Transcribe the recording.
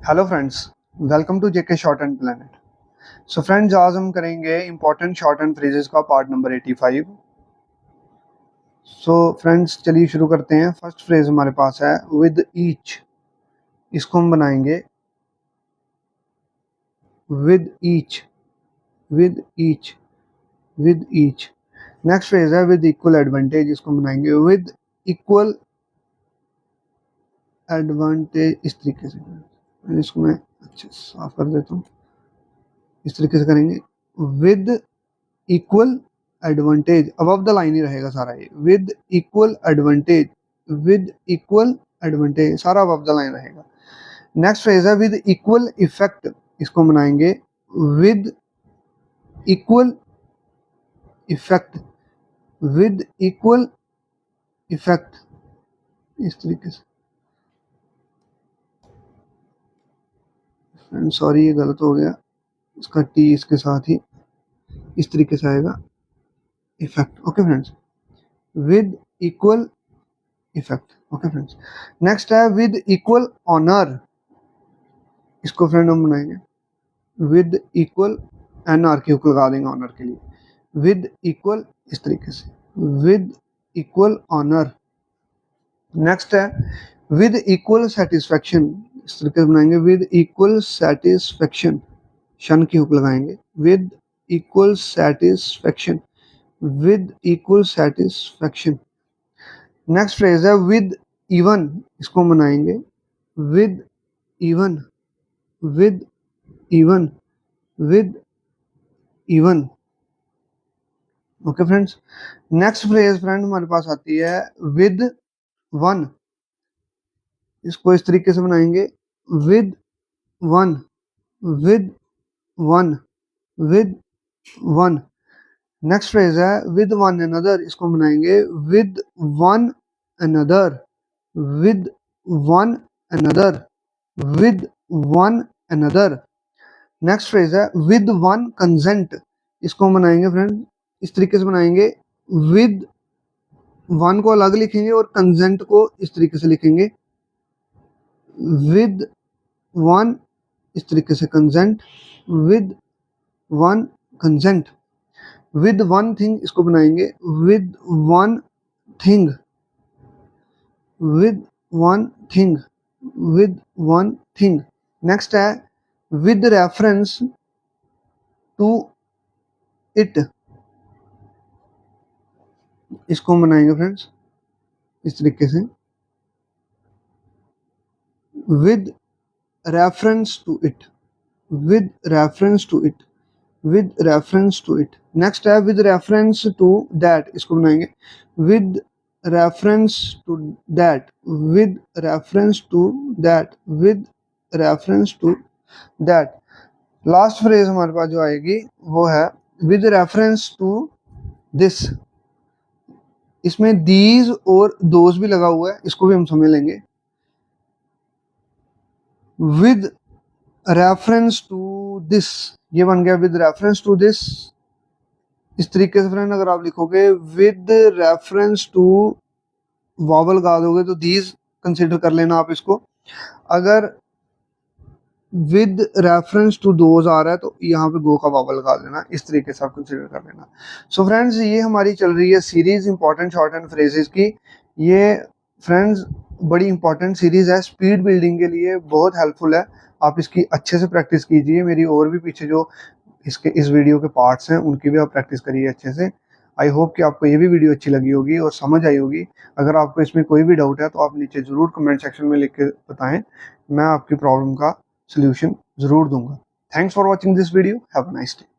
Hello friends, welcome to JK short and planet. So friends, आज हम करेंगे important short and phrases का part number 85। So friends, चलिए शुरू करते हैं। फर्स्ट फ्रेज हमारे पास है विद ईच। इसको हम बनाएंगे with each, with each, with each. Next phrase है विद इक्वल एडवांटेज। इसको बनाएंगे विद इक्वल एडवांटेज। इस तरीके से इसको मैं अच्छे साफ कर देता हूँ। इस तरीके से करेंगे with equal advantage. Above the line ही रहेगा सारा ये। With equal advantage, with equal advantage, सारा अबव द लाइन रहेगा। नेक्स्ट फ्रेज है विद इक्वल इफेक्ट। इसको बनाएंगे with equal effect, with equal effect. इस तरीके से, सॉरी ये गलत हो गया, इसका टी इसके साथ ही इस तरीके से आएगा, effect. Okay friends, with equal effect. Okay friends, next है विद इक्वल ऑनर। इसको फ्रेंड हम बनाएंगे विद इक्वल, एन आर के लगा देंगे ऑनर के लिए। विद इक्वल, इस तरीके से विद इक्वल ऑनर। नेक्स्ट है विद इक्वल सेटिस्फेक्शन। इस तरीके से बनाएंगे विद इक्वल सेटिस्फेक्शन, शन की हुक लगाएंगे। With equal satisfaction, with equal satisfaction. Next phrase है विद इवन। इसको बनाएंगे with even, with even, with even. Okay friends, next phrase friend हमारे पास आती है विद वन। इसको इस तरीके से बनाएंगे with one, with one, with one. Next phrase है विद वन अनदर। इसको बनाएंगे with one another, with one another, with one another. Next phrase है विद वन कंसेंट। इसको हम बनाएंगे फ्रेंड इस तरीके से बनाएंगे विद वन को अलग लिखेंगे और कंसेंट को इस तरीके से लिखेंगे विद वन, इस तरीके से consent, with one consent. With one thing. इसको बनाएंगे with one thing, with one thing, with one thing. Next है विद रेफरेंस टू इट। इसको हम बनाएंगे फ्रेंड्स इस तरीके से with reference to it, with reference to it, with reference to it. Next है विद रेफरेंस टू दैट। इसको बनाएंगे with reference to that, with reference to that, with reference to that. Last phrase हमारे पास जो आएगी वो है with reference to this. इसमें these और दोज भी लगा हुआ है, इसको भी हम समझ लेंगे। विद रेफरेंस टू दिस, ये बन गया विद रेफरेंस टू दिस। इस तरीके से फ्रेंड अगर आप लिखोगे विद रेफरेंस टू, वॉवल लगा दोगे तो दीज कंसिडर कर लेना आप इसको। अगर विद रेफरेंस टू दोज आ रहा है तो यहाँ पे गो का वॉवल लगा देना। इस तरीके से आप कंसिडर कर लेना। सो फ्रेंड्स, ये हमारी चल रही है series important short and phrases की। ये फ्रेंड्स बड़ी इंपॉर्टेंट सीरीज है, स्पीड बिल्डिंग के लिए बहुत हेल्पफुल है। आप इसकी अच्छे से प्रैक्टिस कीजिए। मेरी और भी पीछे जो इस वीडियो के पार्ट्स हैं उनकी भी आप प्रैक्टिस करिए अच्छे से। आई होप कि आपको ये भी वीडियो अच्छी लगी होगी और समझ आई होगी। अगर आपको इसमें कोई भी डाउट है तो आप नीचे ज़रूर कमेंट सेक्शन में लिख के बताएं, मैं आपकी प्रॉब्लम का सोल्यूशन ज़रूर दूंगा। Thanks for watching this video. Have a nice day.